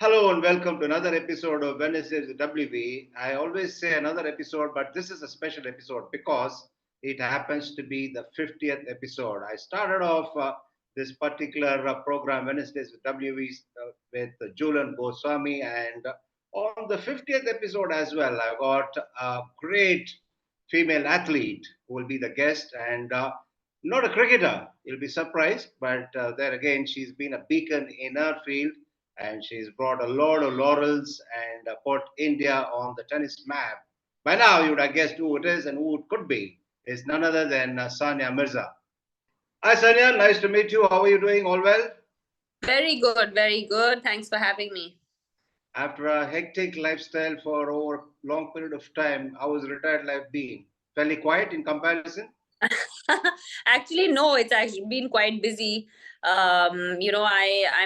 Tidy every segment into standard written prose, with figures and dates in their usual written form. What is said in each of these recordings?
Hello and welcome to another episode of Wednesdays with WV. I always say another episode, but this is a special episode because it happens to be the 50th episode. I started off this particular program, Wednesdays with WV, with Julian Goswami, and on the 50th episode as well, I got a great female athlete who will be the guest and not a cricketer. You'll be surprised, but there again, she's been a beacon in her field and she's brought a lot of laurels and put India on the tennis map. By now, you would have guessed who it is and who it could be. It's none other than Sania Mirza. Hi, Sania. Nice to meet you. How are you doing? All well? Very good, very good. Thanks for having me. After a hectic lifestyle for over a long period of time, how has retired life been? Fairly quiet in comparison? Actually, no, it's actually been quite busy. I'm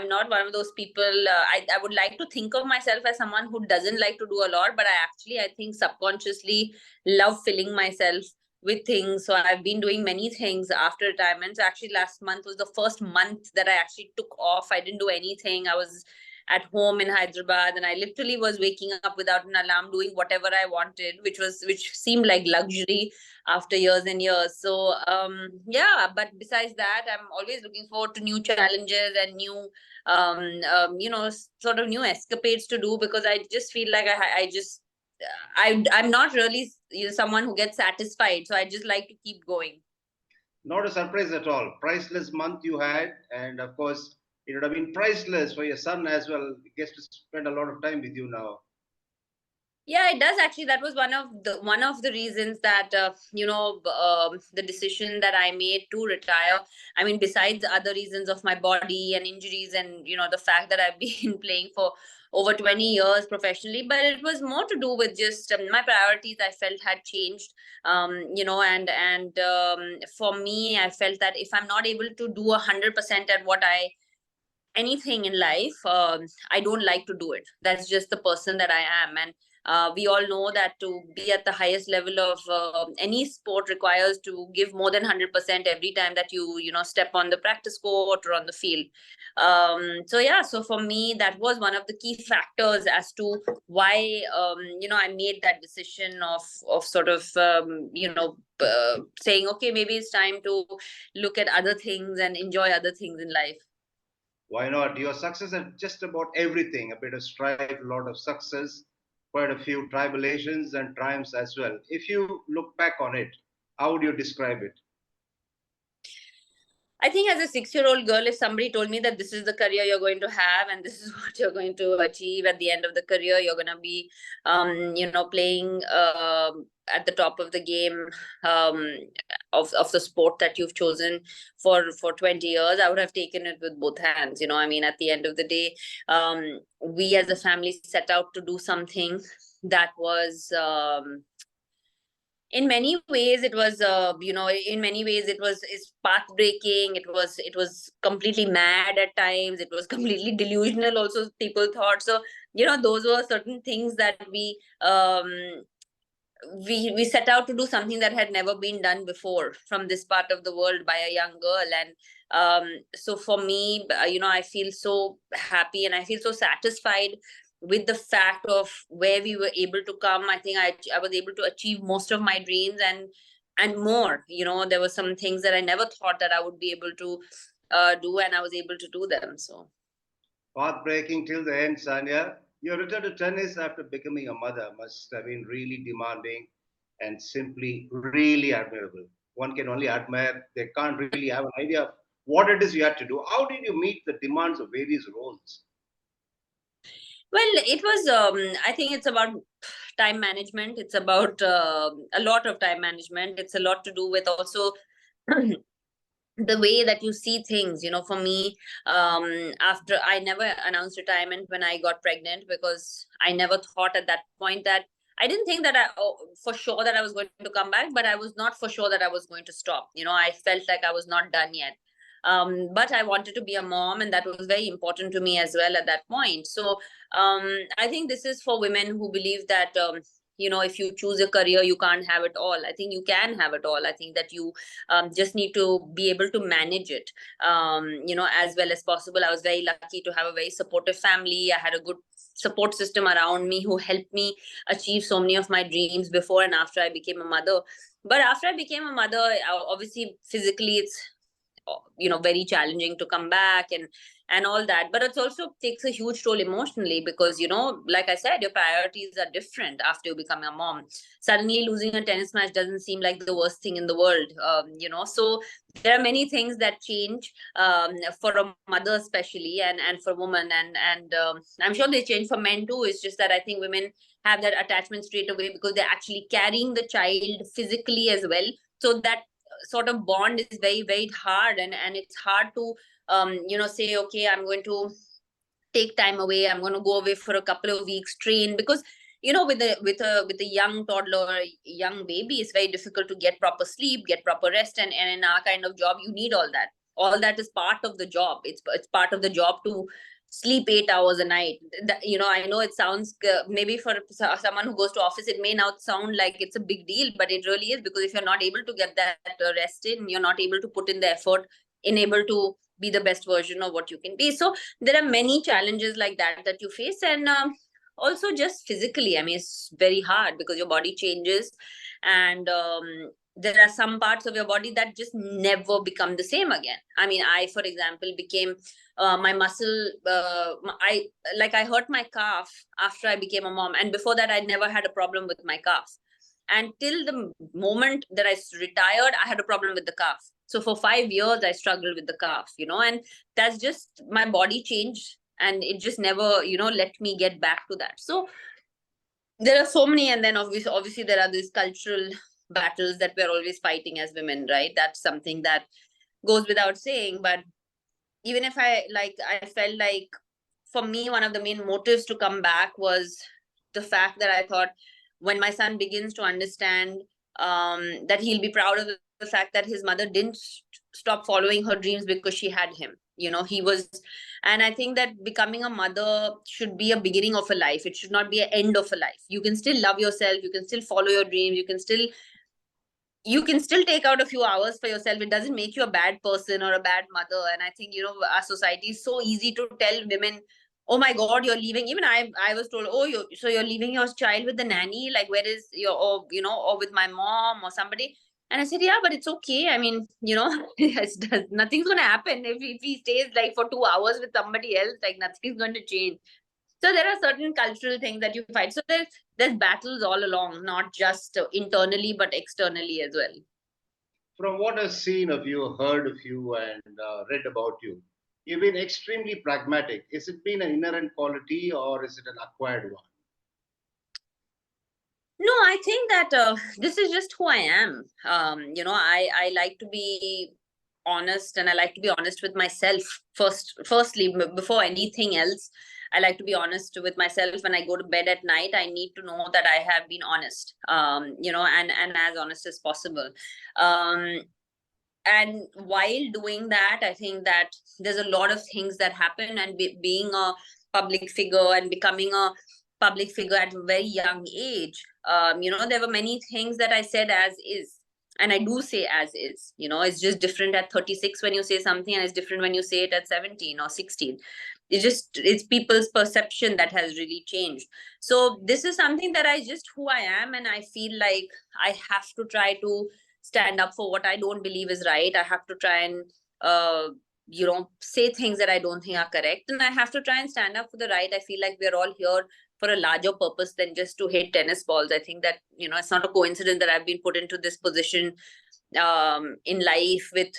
not one of those people. I would like to think of myself as someone who doesn't like to do a lot, but I think subconsciously love filling myself with things. So I've been doing many things after retirement. So actually, last month was the first month that I actually took off. I didn't do anything. I was at home in Hyderabad, and I literally was waking up without an alarm, doing whatever I wanted, which seemed like luxury after years and years. So yeah, but besides that, I'm always looking forward to new challenges and new sort of new escapades to do, because I just feel like I'm not really someone who gets satisfied, so I just like to keep going. Not a surprise at all. Priceless month you had, and of course, it would have been priceless for your son as well. He gets to spend a lot of time with you now. Yeah, it does actually. That was one of the reasons that the decision that I made to retire. I mean, besides other reasons of my body and injuries, and the fact that I've been playing for over 20 years professionally, but it was more to do with just my priorities. I felt had changed, and for me, I felt that if I'm not able to do 100% at what I anything in life, I don't like to do it. That's just the person that I am. And we all know that to be at the highest level of any sport requires to give more than 100% every time that you step on the practice court or on the field. So yeah, so for me, that was one of the key factors as to why I made that decision of sort of saying, okay, maybe it's time to look at other things and enjoy other things in life. Why not? Your success at just about everything, a bit of strife, a lot of success, quite a few tribulations and triumphs as well. If you look back on it, how would you describe it? I think as a 6-year-old girl, if somebody told me that this is the career you're going to have and this is what you're going to achieve at the end of the career, you're going to be, playing at the top of the game, um, of the sport that you've chosen for 20 years, I would have taken it with both hands. I mean, at the end of the day, we as a family set out to do something that was, in many ways it was in many ways it's path breaking. It was completely mad at times. It was completely delusional also, people thought. So those were certain things that we set out to do something that had never been done before from this part of the world by a young girl. And so for me, I feel so happy and I feel so satisfied with the fact of where we were able to come. I think I was able to achieve most of my dreams and more. There were some things that I never thought that I would be able to do, and I was able to do them. So Path breaking till the end, Sanya. Your return to tennis after becoming a mother must have been really demanding and simply really admirable. One can only admire, they can't really have an idea of what it is you had to do. How did you meet the demands of various roles? well, it was I think it's about time management. It's about a lot of time management. It's a lot to do with also the way that you see things. For me, after I never announced retirement when I got pregnant, because I never thought at that point that I didn't think that for sure that I was going to come back, but I was not for sure that I was going to stop. I felt like I was not done yet. But I wanted to be a mom, and that was very important to me as well at that point. So I think this is for women who believe that if you choose a career, you can't have it all. I think you can have it all. I think that you just need to be able to manage it, as well as possible. I was very lucky to have a very supportive family. I had a good support system around me who helped me achieve so many of my dreams before and after I became a mother. But after I became a mother, obviously physically it's very challenging to come back and all that, but it also takes a huge toll emotionally because like I said, your priorities are different after you become a mom. Suddenly losing a tennis match doesn't seem like the worst thing in the world. So there are many things that change, for a mother especially, and for women, and I'm sure they change for men too. It's just that I think women have that attachment straight away because they're actually carrying the child physically as well. So that sort of bond is very, very hard, and it's hard to say, okay, I'm going to take time away, I'm going to go away for a couple of weeks, train, because with a young toddler or a young baby, it's very difficult to get proper sleep, get proper rest, and in our kind of job you need all that. All that is part of the job. It's part of the job to sleep 8 hours a night. I know it sounds, maybe for someone who goes to office, it may not sound like it's a big deal, but it really is, because if you're not able to get that rest in, you're not able to put in the effort, enable to be the best version of what you can be. So there are many challenges like that you face, and also just physically, I mean, it's very hard because your body changes, and there are some parts of your body that just never become the same again. I mean, I, for example, became my muscle, I hurt my calf after I became a mom, and before that I never had a problem with my calf. And till the moment that I retired, I had a problem with the calf. So for 5 years, I struggled with the calf, and that's just, my body changed, and it just never, let me get back to that. So there are so many, and then obviously there are these cultural battles that we're always fighting as women, right? That's something that goes without saying. But even if I felt like, for me, one of the main motives to come back was the fact that I thought, when my son begins to understand, that he'll be proud of the fact that his mother didn't stop following her dreams because she had him. He was, and I think that becoming a mother should be a beginning of a life. It should not be an end of a life. You can still love yourself. You can still follow your dreams. You can still take out a few hours for yourself. It doesn't make you a bad person or a bad mother. And I think, our society is so easy to tell women, oh my God, you're leaving. Even I was told, oh, you're leaving your child with the nanny. Like, where is your, or with my mom or somebody. And I said, yeah, but it's okay. I mean, nothing's going to happen if he stays like for 2 hours with somebody else. Like, nothing's going to change. So there are certain cultural things that you fight. So there's battles all along, not just internally, but externally as well. From what I've seen of you, heard of you, and read about you, you've been extremely pragmatic. Is it been an inherent quality or is it an acquired one? No, I think that this is just who I am. I like to be honest, and I like to be honest with myself firstly, before anything else. I like to be honest with myself. When I go to bed at night, I need to know that I have been honest, and as honest as possible. Um, and while doing that, I think that there's a lot of things that happen, and being a public figure and becoming a public figure at a very young age, there were many things that I said as is, and I do say as is. It's just different at 36 when you say something, and it's different when you say it at 17 or 16. It's people's perception that has really changed. So this is something that I just who I am, and I feel like I have to try to stand up for what I don't believe is right. I have to try and say things that I don't think are correct, and I have to try and stand up for the right. I feel like we're all here for a larger purpose than just to hit tennis balls. I think that it's not a coincidence that I've been put into this position in life, with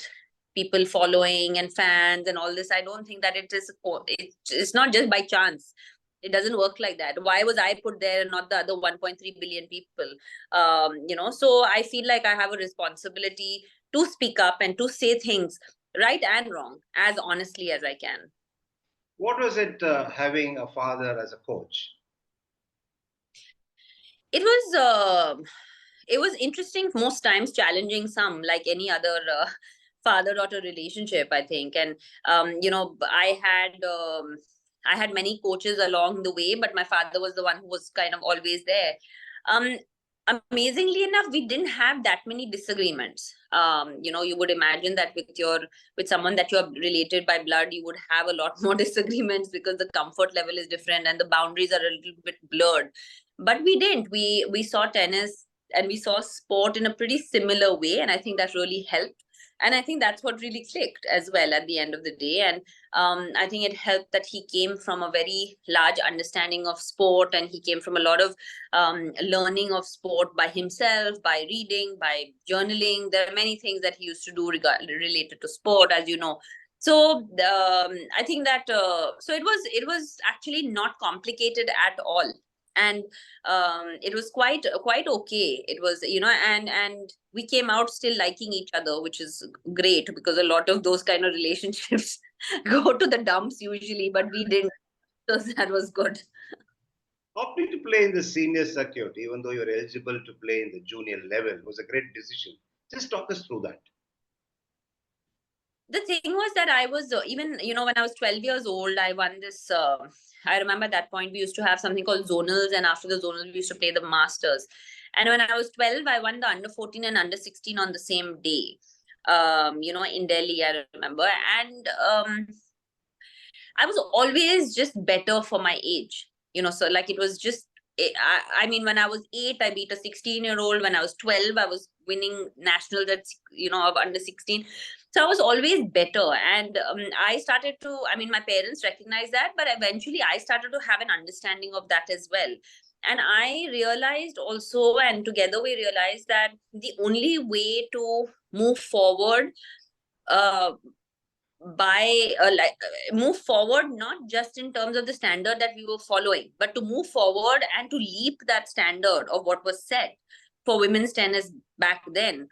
people following and fans and all this. I don't think that it's not just by chance. It doesn't work like that. Why was I put there and not the other 1.3 billion people? So I feel like I have a responsibility to speak up and to say things right and wrong as honestly as I can. What was it having a father as a coach? It was interesting, most times challenging, some like any other father-daughter relationship, I think. And I had many coaches along the way, but my father was the one who was kind of always there. Um, Amazingly enough, we didn't have that many disagreements. You would imagine that with someone that you're related by blood, you would have a lot more disagreements because the comfort level is different and the boundaries are a little bit blurred. But we didn't. We saw tennis and we saw sport in a pretty similar way, and I think that really helped. And I think that's what really clicked as well at the end of the day. And I think it helped that he came from a very large understanding of sport, and he came from a lot of learning of sport by himself, by reading, by journaling. There are many things that he used to do related to sport, as you know. So I think that so it was actually not complicated at all, and it was quite okay. It was, and we came out still liking each other, which is great, because a lot of those kind of relationships go to the dumps usually, but we didn't. So that was good. Opting to play in the senior circuit, even though you're eligible to play in the junior level, was a great decision. Just talk us through that. The thing was that I was even, when I was 12 years old, I won this. I remember at that point we used to have something called zonals, and after the zonals, we used to play the masters. And when I was 12, I won the under 14 and under 16 on the same day, in Delhi, I remember. And I was always just better for my age, so like it was just, I mean, when I was 8, I beat a 16-year-old. When I was 12, I was winning nationals at, of under 16. So I was always better. And I started to, I mean, my parents recognized that, but eventually I started to have an understanding of that as well. And I realized also, and together we realized that the only way to move forward, uh, move forward, not just in terms of the standard that we were following, but to move forward and to leap that standard of what was set for women's tennis back then.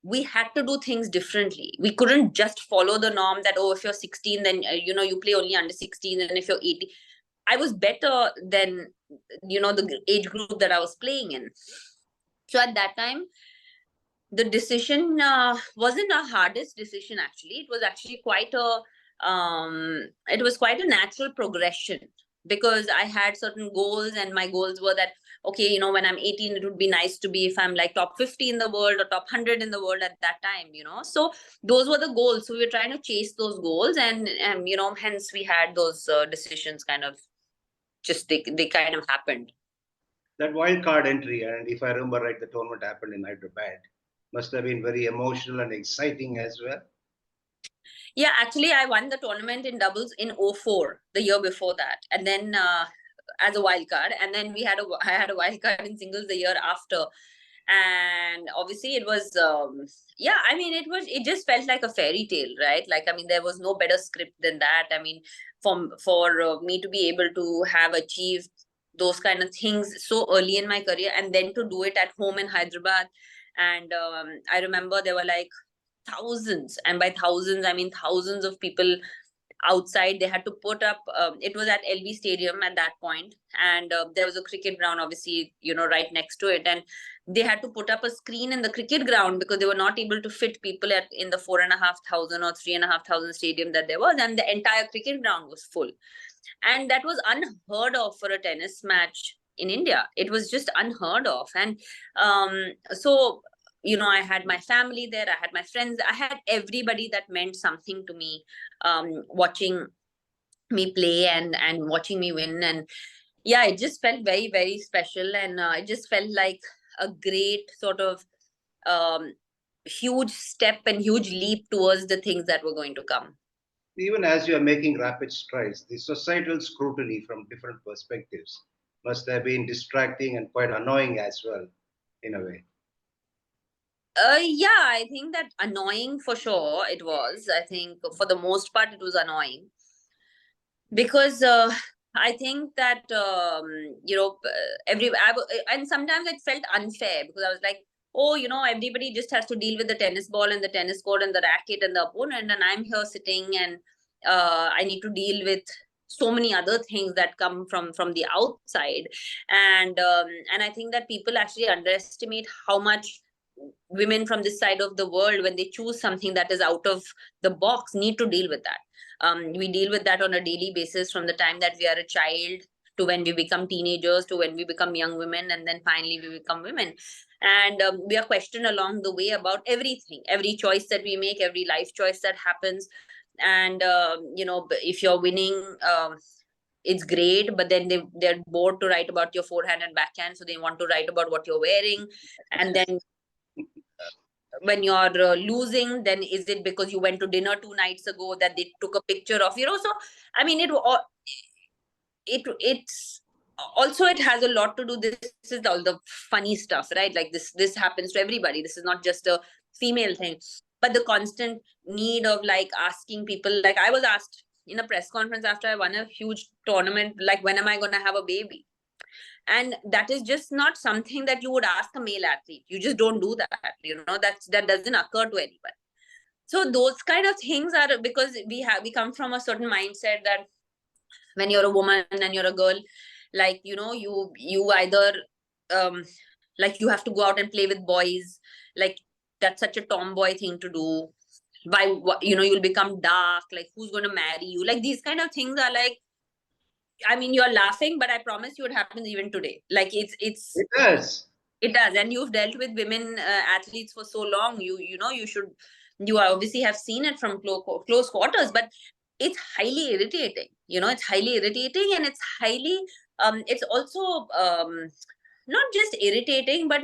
We had to do things differently. We couldn't just follow the norm that, oh, if you're 16, then you play only under 16, and if you're 18. I was better than the age group that I was playing in. So at that time, the decision wasn't the hardest decision. Actually, it was actually quite a natural progression, because I had certain goals, and my goals were that, okay, when I'm 18, it would be nice to be, if I'm like top 50 in the world or top 100 in the world at that time, so those were the goals. So we were trying to chase those goals, and hence we had those decisions kind of just, they kind of happened. That wildcard entry, and if I remember right, the tournament happened in Hyderabad, must have been very emotional and exciting as well. Yeah, actually, I won the tournament in doubles in 04, the year before that, and then as a wild card, and then I had a wild card in singles the year after, and obviously it was I mean, it just felt like a fairy tale, right? Like, I mean, there was no better script than that. I mean, for me to be able to have achieved those kind of things so early in my career, and then to do it at home in Hyderabad. And I remember there were like thousands, and by thousands I mean thousands of people outside. They had to put up, it was at LV Stadium at that point, and there was a cricket ground, obviously, right next to it, and they had to put up a screen in the cricket ground because they were not able to fit people in the 4,500 or 3,500 stadium that there was, and the entire cricket ground was full. And that was unheard of for a tennis match in India. It was just unheard of. And so I had my family there, I had my friends, I had everybody that meant something to me, watching me play and watching me win. And yeah, it just felt very, very special, and it just felt like a great sort of huge step and huge leap towards the things that were going to come. Even as you are making rapid strides, the societal scrutiny from different perspectives must have been distracting and quite annoying as well, in a way. Yeah, I think that annoying for sure it was. I think for the most part it was annoying, because I think that and sometimes it felt unfair, because I was like, oh, everybody just has to deal with the tennis ball and the tennis court and the racket and the opponent, and I'm here sitting, and I need to deal with so many other things that come from the outside. And I think that people actually underestimate how much women from this side of the world, when they choose something that is out of the box, need to deal with that. We deal with that on a daily basis from the time that we are a child to when we become teenagers, to when we become young women, and then finally we become women. And we are questioned along the way about everything, every choice that we make, every life choice that happens. And if you're winning, it's great, but then they're bored to write about your forehand and backhand, so they want to write about what you're wearing. And then when you're losing, then is it because you went to dinner 2 nights ago that they took a picture of, so I mean, it's also, it has a lot to do, this is all the funny stuff, right? Like this happens to everybody, this is not just a female thing, but the constant need of like asking people, like I was asked in a press conference after I won a huge tournament, like, when am I going to have a baby? And that is just not something that you would ask a male athlete. You just don't do that, that doesn't occur to anyone. So those kind of things are because we come from a certain mindset that when you're a woman and you're a girl, like, you either like you have to go out and play with boys, like that's such a tomboy thing to do. Why, you'll become dark, like who's going to marry you, like these kind of things are like, I mean, you're laughing, but I promise you it happens even today. Like It does. it does. And you've dealt with women athletes for so long, you obviously have seen it from close quarters, but it's highly irritating. It's highly irritating, and it's highly it's also not just irritating, but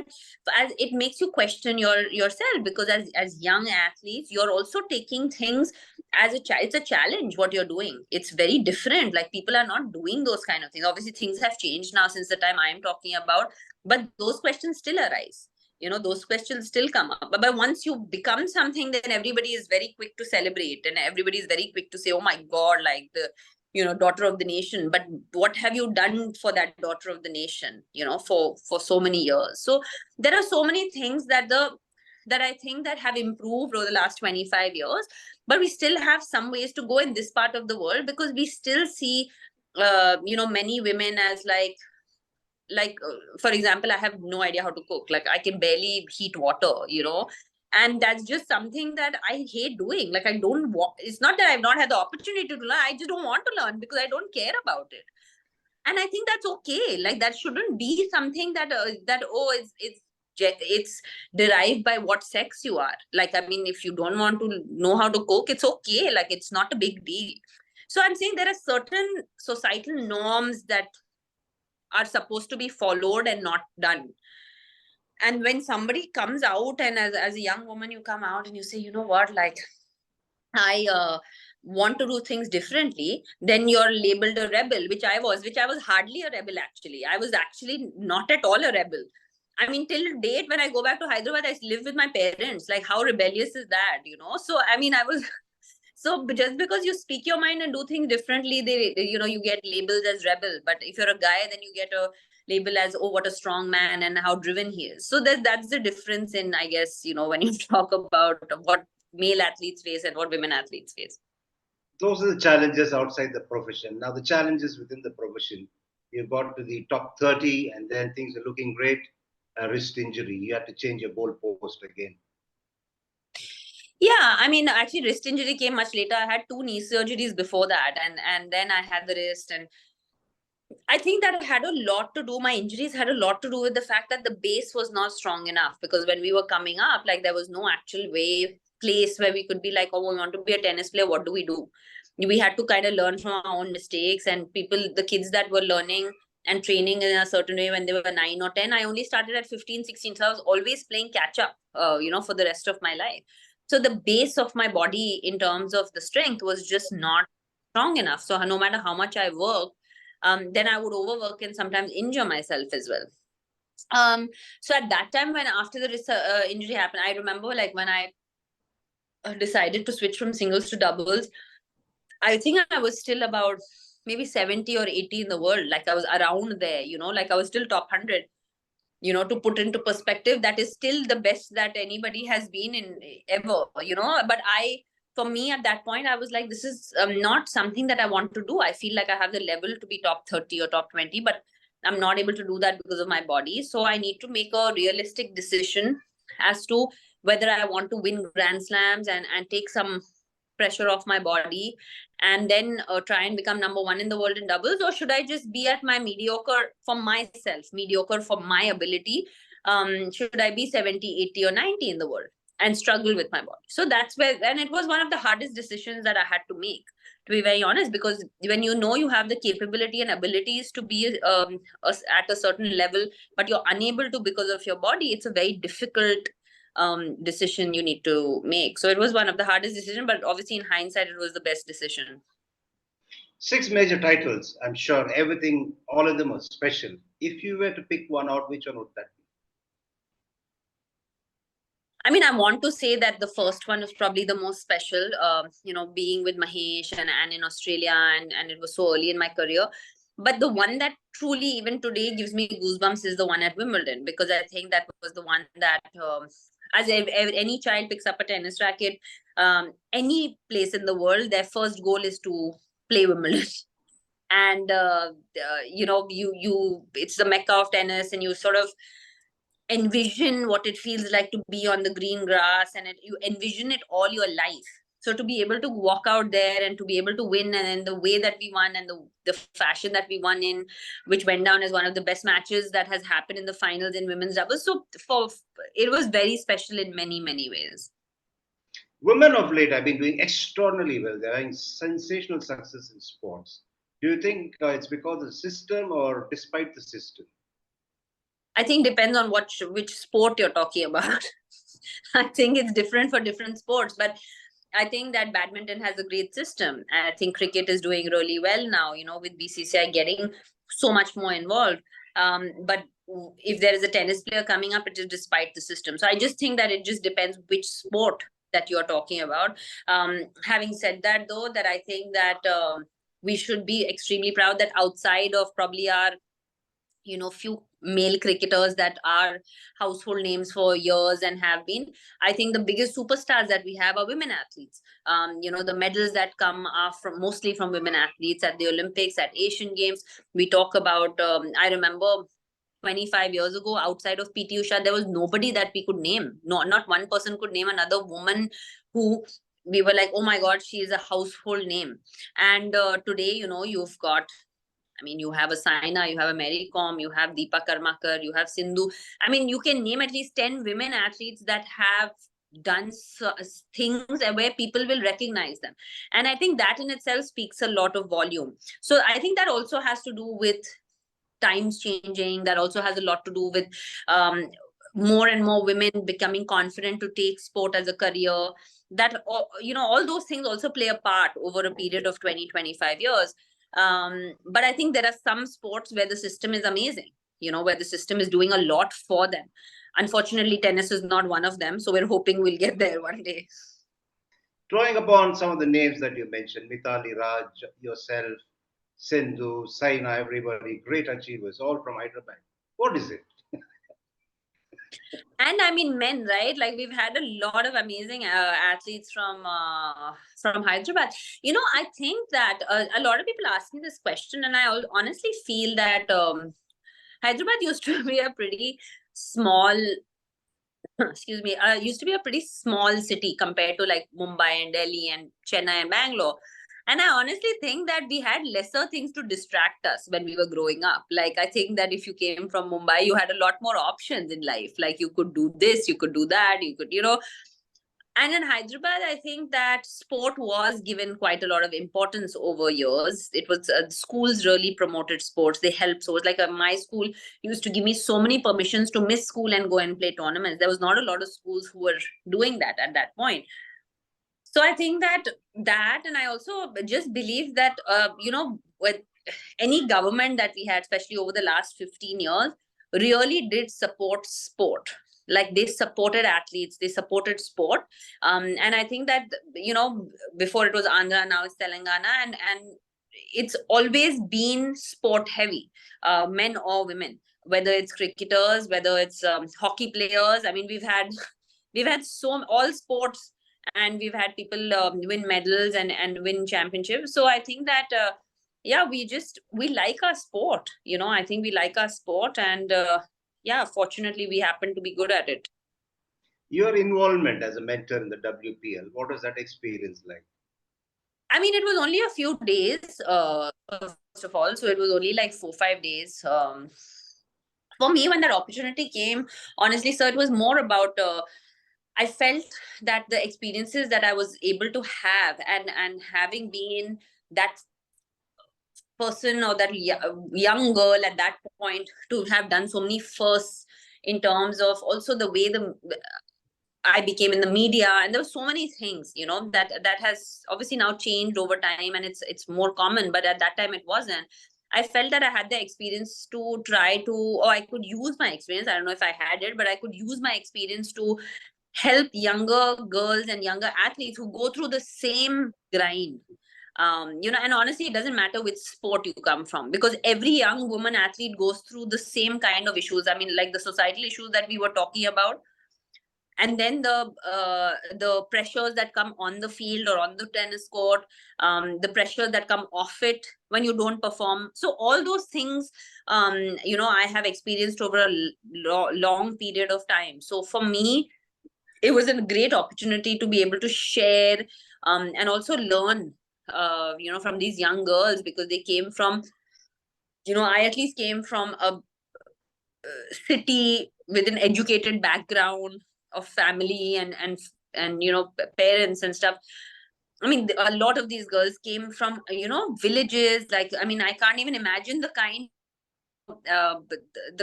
as it makes you question yourself, because as young athletes, you're also taking things as it's a challenge. What you're doing, it's very different. Like, people are not doing those kind of things. Obviously things have changed now since the time I am talking about, but those questions still arise. Those questions still come up. But once you become something, then everybody is very quick to celebrate, and everybody is very quick to say, oh my God, like the daughter of the nation. But what have you done for that daughter of the nation, for so many years? So there are so many things that I think that have improved over the last 25 years, but we still have some ways to go in this part of the world, because we still see many women as for example, I have no idea how to cook. Like, I can barely heat water, and that's just something that I hate doing. Like, I don't want, it's not that I've not had the opportunity to learn, I just don't want to learn because I don't care about it. And I think that's okay. Like, that shouldn't be something that it's derived by what sex you are. Like, I mean, if you don't want to know how to cook, it's okay. Like, it's not a big deal. So I'm saying there are certain societal norms that are supposed to be followed and not done. And when somebody comes out, and as a young woman, you come out and you say, you know what, like, I want to do things differently, then you're labeled a rebel, which I was hardly a rebel, actually. I was actually not at all a rebel. I mean, till date, when I go back to Hyderabad, I live with my parents. Like, how rebellious is that, So, I mean, I was... So just because you speak your mind and do things differently, you get labeled as rebel. But if you're a guy, then you get a label as, oh, what a strong man and how driven he is. So that's the difference in, I guess, when you talk about what male athletes face and what women athletes face. Those are the challenges outside the profession. Now the challenges within the profession. You got to the top 30 and then things are looking great. A wrist injury. You had to change your goalpost again. Yeah, I mean, actually, wrist injury came much later. I had 2 knee surgeries before that, and then I had the wrist. And I think that had a lot to do, my injuries had a lot to do with the fact that the base was not strong enough. Because when we were coming up, like, there was no actual place where we could be like, oh, we want to be a tennis player, what do we do? We had to kind of learn from our own mistakes. And the kids that were learning and training in a certain way when they were 9 or 10, I only started at 15, 16. So I was always playing catch up, for the rest of my life. So the base of my body in terms of the strength was just not strong enough. So no matter how much I worked, then I would overwork and sometimes injure myself as well. So at that time, when after the injury happened, I remember, like, when I decided to switch from singles to doubles, I think I was still about maybe 70 or 80 in the world. Like, I was around there, like I was still top 100. To put into perspective, that is still the best that anybody has been in ever, but for me at that point, I was like, this is not something that I want to do. I feel like I have the level to be top 30 or top 20, but I'm not able to do that because of my body. So I need to make a realistic decision as to whether I want to win Grand Slams and take some pressure off my body and then try and become number one in the world in doubles? Or should I just be at my mediocre for myself, mediocre for my ability? Should I be 70, 80 or 90 in the world and struggle with my body? So that's where, and it was one of the hardest decisions that I had to make, to be very honest, because when you know you have the capability and abilities to be at a certain level, but you're unable to because of your body, it's a very difficult decision you need to make. So it was one of the hardest decisions, but obviously in hindsight, it was the best decision. 6 major titles. I'm sure everything, all of them are special. If you were to pick one out, which one would that be? I mean, I want to say that the first one was probably the most special, being with Mahesh and in Australia, and it was so early in my career. But the one that truly, even today, gives me goosebumps is the one at Wimbledon, because I think that was the one that, as any child picks up a tennis racket, any place in the world, their first goal is to play Wimbledon. And, it's the mecca of tennis, and you sort of envision what it feels like to be on the green grass, and you envision it all your life. So to be able to walk out there and to be able to win, and then the way that we won and the fashion that we won in, which went down as one of the best matches that has happened in the finals in women's doubles. So it was very special in many, many ways. Women of late have been doing extraordinarily well. They're having sensational success in sports. Do you think it's because of the system or despite the system? I think depends on which sport you're talking about. I think it's different for different sports, but I think that badminton has a great system. I think cricket is doing really well now, with BCCI getting so much more involved. But if there is a tennis player coming up, it is despite the system. So I just think that it just depends which sport that you're talking about. Having said that, though, that I think that we should be extremely proud that outside of probably our few male cricketers that are household names for years and have been, I think the biggest superstars that we have are women athletes. The medals that come are mostly from women athletes at the Olympics, at Asian Games. We talk about, I remember 25 years ago, outside of PT Usha, there was nobody that we could name. Not one person could name another woman who we were like, oh my God, she is a household name. And today, you've got, you have a Saina, you have a Mary Kom, you have Deepa Karmakar, you have Sindhu. You can name at least 10 women athletes that have done things where people will recognize them. And I think that in itself speaks a lot of volume. So I think that also has to do with times changing. That also has a lot to do with more and more women becoming confident to take sport as a career. That, all those things also play a part over a period of 20-25 years. But I think there are some sports where the system is amazing, where the system is doing a lot for them. Unfortunately, tennis is not one of them. So we're hoping we'll get there one day. Drawing upon some of the names that you mentioned, Mithali Raj, yourself, Sindhu, Saina, everybody, great achievers, all from Hyderabad. What is it? And men, right? Like we've had a lot of amazing athletes from Hyderabad. I think that a lot of people ask me this question, and I honestly feel that Hyderabad used to be a pretty small, used to be a pretty small city compared to like Mumbai and Delhi and Chennai and Bangalore. And I honestly think that we had lesser things to distract us when we were growing up. Like, I think that if you came from Mumbai, you had a lot more options in life. Like, you could do this, you could do that, you could, And in Hyderabad, I think that sport was given quite a lot of importance over years. It was schools really promoted sports. They helped. So it was like my school used to give me so many permissions to miss school and go and play tournaments. There was not a lot of schools who were doing that at that point. So I think that, and I also just believe that, with any government that we had, especially over the last 15 years, really did support sport. Like they supported athletes, they supported sport. And I think that, before it was Andhra, now it's Telangana, and it's always been sport heavy, men or women, whether it's cricketers, whether it's hockey players. We've had all sports, and we've had people win medals and win championships. So I think that, we like our sport. I think we like our sport, and fortunately we happen to be good at it. Your involvement as a mentor in the WPL, what was that experience like? I mean, it was only a few days, first of all. So it was only like 4-5 days. For me, when that opportunity came, honestly, sir, it was more about, I felt that the experiences that I was able to have, and having been that person, or that young girl at that point, to have done so many firsts, in terms of also the way I became in the media, and there were so many things, that has obviously now changed over time, and it's more common. But at that time, it wasn't. I felt that I had the experience to try to, or I could use my experience. I don't know if I had it, but I could use my experience to help younger girls and younger athletes who go through the same grind. And honestly, it doesn't matter which sport you come from, because every young woman athlete goes through the same kind of issues. I mean, like the societal issues that we were talking about, and then the pressures that come on the field or on the tennis court, the pressures that come off it when you don't perform. So all those things, I have experienced over a long period of time. So for me, it was a great opportunity to be able to share, and also learn, from these young girls, because they came from, I at least came from a city with an educated background of family, and parents and stuff. I mean, a lot of these girls came from, villages. Like, I mean, I can't even imagine the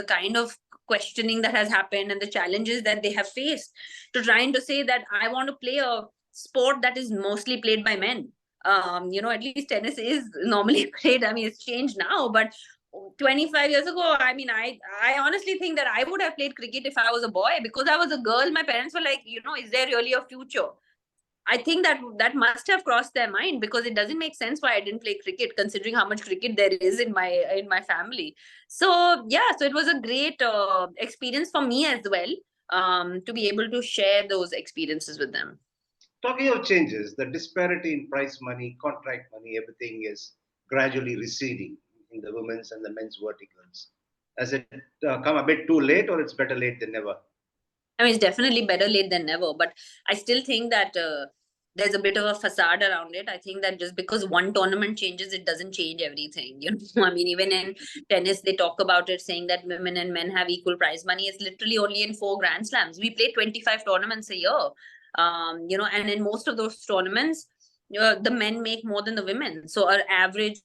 kind of questioning that has happened, and the challenges that they have faced, to trying to say that I want to play a sport that is mostly played by men. At least tennis is normally played. I mean, it's changed now, but 25 years ago, I mean, I honestly think that I would have played cricket if I was a boy. Because I was a girl, my parents were like, is there really a future? I think that must have crossed their mind, because it doesn't make sense why I didn't play cricket, considering how much cricket there is in my family. So yeah, so it was a great experience for me as well, to be able to share those experiences with them. Talking of changes, the disparity in prize money, contract money, everything is gradually receding in the women's and the men's verticals. Has it come a bit too late, or it's better late than never? I mean, it's definitely better late than never, but I still think that there's a bit of a facade around it. I think that just because one tournament changes, it doesn't change everything. I mean, even in tennis, they talk about it, saying that women and men have equal prize money. It's literally only in 4 Grand Slams. We play 25 tournaments a year, and in most of those tournaments, the men make more than the women. So our average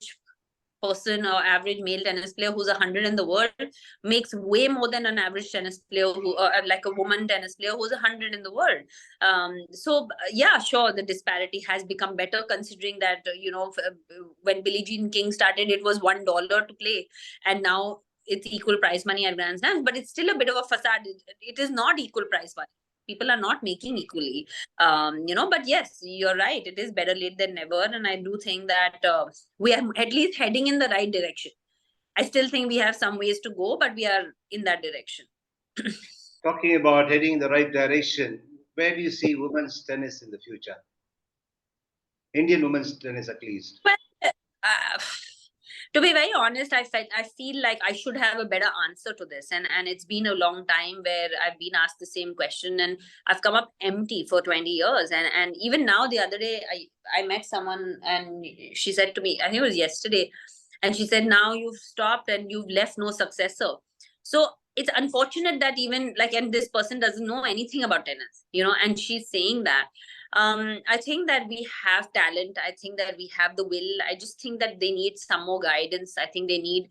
person, or average male tennis player who's 100 in the world, makes way more than an average tennis player who, like a woman tennis player who's 100 in the world. So yeah, sure, the disparity has become better, considering that when Billie Jean King started, it was $1 to play, and now it's equal prize money at Grand Slams. But it's still a bit of a facade. It is not equal prize money. People are not making equally. But yes, you're right, it is better late than never. And I do think that we are at least heading in the right direction. I still think we have some ways to go, but we are in that direction. Talking about heading in the right direction, where do you see women's tennis in the future? Indian women's tennis, at least. Well, uh, to be very honest, I feel like I should have a better answer to this, and it's been a long time where I've been asked the same question, and I've come up empty for 20 years. And even now, the other day, I met someone, and she said to me, I think it was yesterday, and she said, now you've stopped and you've left no successor. So it's unfortunate that, even like, and this person doesn't know anything about tennis, and she's saying that. I think that we have talent. I think that we have the will. I just think that they need some more guidance. I think they need,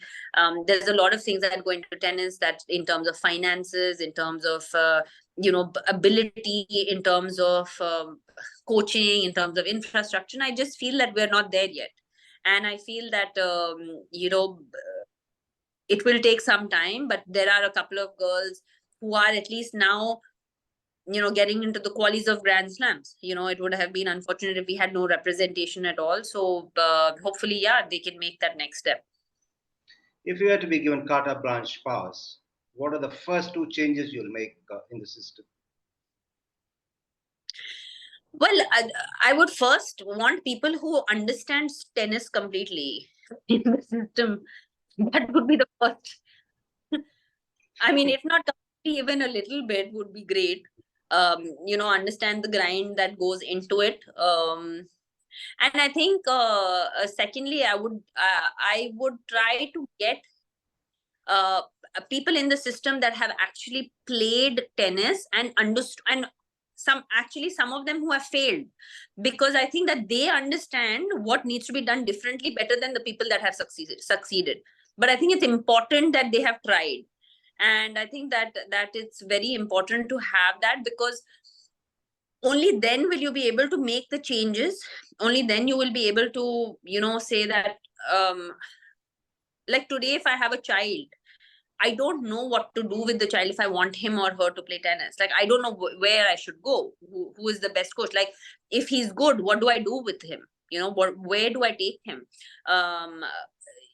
there's a lot of things that go into tennis, that in terms of finances, in terms of ability, in terms of coaching, in terms of infrastructure. And I just feel that we're not there yet. And I feel that it will take some time, but there are a couple of girls who are at least now getting into the qualies of Grand Slams. It would have been unfortunate if we had no representation at all. So hopefully, yeah, they can make that next step. If you had to be given carte blanche powers, what are the first two changes you'll make in the system? Well, I would first want people who understand tennis completely in the system. That would be the first. I mean, if not even a little bit, would be great. Understand the grind that goes into it. And I think secondly, I would try to get uh, people in the system that have actually played tennis and understood, and some of them who have failed, because I think that they understand what needs to be done differently better than the people that have succeeded. But I think it's important that they have tried, and I think that it's very important to have that, because only then will you be able to make the changes. Only then you will be able to, say that, um like today, if I have a child, I don't know what to do with the child if I want him or her to play tennis. Like, I don't know where I should go. Who is the best coach? Like, if he's good, what do I do with him? Where do I take him? Um,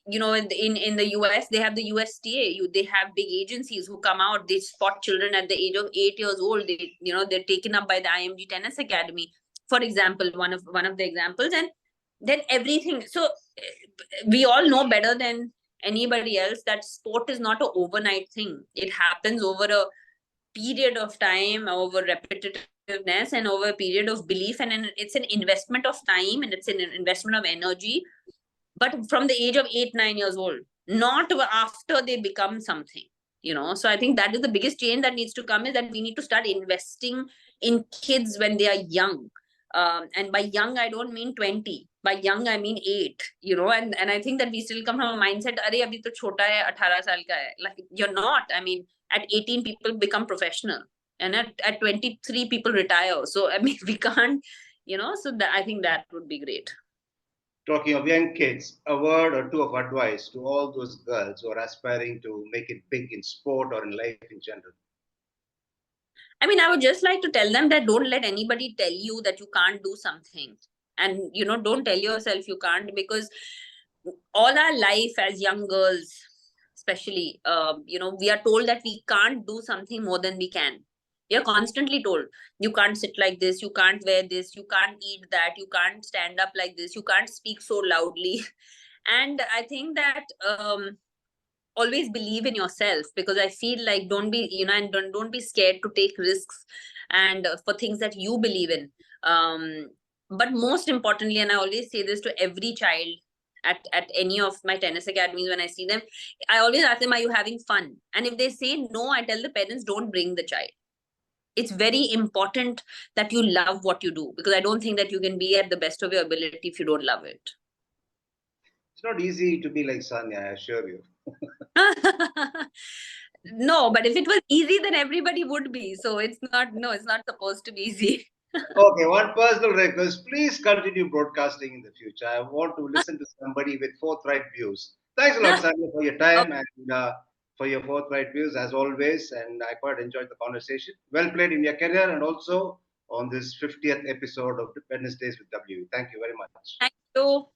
in the US, they have the USTA. They have big agencies who come out. They spot children at the age of 8 years old. They're taken up by the IMG Tennis Academy, for example, one of the examples, and then everything. So we all know better than anybody else that sport is not an overnight thing. It happens over a period of time, over repetitiveness, and over a period of belief, and it's an investment of time, and it's an investment of energy, but from the age of 8-9 years old, not after they become something. So I think that is the biggest change that needs to come, is that we need to start investing in kids when they are young. And by young, I don't mean 20. By young, I mean 8. And I think that we still come from a mindset, "Arey, abhi to chota hai, 18 saal ka hai." Like, you're not. I mean, at 18, people become professional, and at 23, people retire. So I mean, we can't. So I think that would be great. Talking of young kids, a word or two of advice to all those girls who are aspiring to make it big in sport or in life in general. I mean, I would just like to tell them that don't let anybody tell you that you can't do something. And, don't tell yourself you can't, because all our life as young girls, especially, we are told that we can't do something more than we can. You're constantly told, you can't sit like this, you can't wear this, you can't eat that, you can't stand up like this, you can't speak so loudly. And I think that, always believe in yourself, because I feel like, don't be, and don't be scared to take risks, and for things that you believe in. But most importantly, and I always say this to every child at any of my tennis academies, when I see them, I always ask them, are you having fun? And if they say no, I tell the parents, don't bring the child. It's very important that you love what you do, because I don't think that you can be at the best of your ability if you don't love it. It's not easy to be like Sania, I assure you. No, but if it was easy, then everybody would be. So it's not, no, it's not supposed to be easy. Okay, one personal request. Please continue broadcasting in the future. I want to listen to somebody with forthright views. Thanks a lot, Sania, for your time and for your forthright views as always. And I quite enjoyed the conversation. Well played in your career and also on this 50th episode of Wednesdays with W. Thank you very much. Thank you.